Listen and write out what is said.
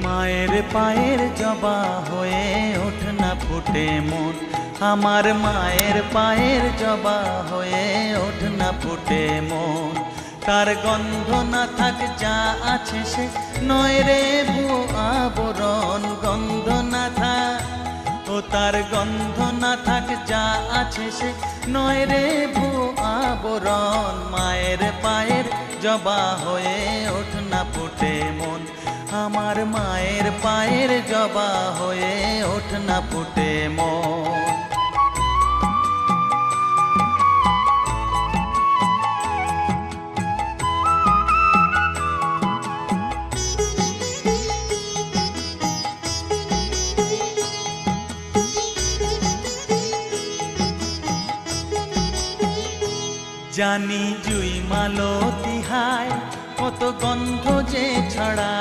মায়ের পায়ের জবা হয়ে ওঠ না ফুটে মন, আমার মায়ের পায়ের জবা হয়ে ওঠ না ফুটে মন। তার গন্ধ না থাক যা আছে সে নয় রে ভুয়ো আবরণ, গন্ধ না থাক ও তার গন্ধ না থাক যা আছে সে নয় রে ভুয়ো আবরণ। মায়ের পায়ের জবা হয়ে ওঠ না ফুটে মন, আমার মায়ের পায়ের জবা হয়ে ওঠ না ফুটে মন। জানি জুই মালতি হায় কত গন্ধ যে ছড়া।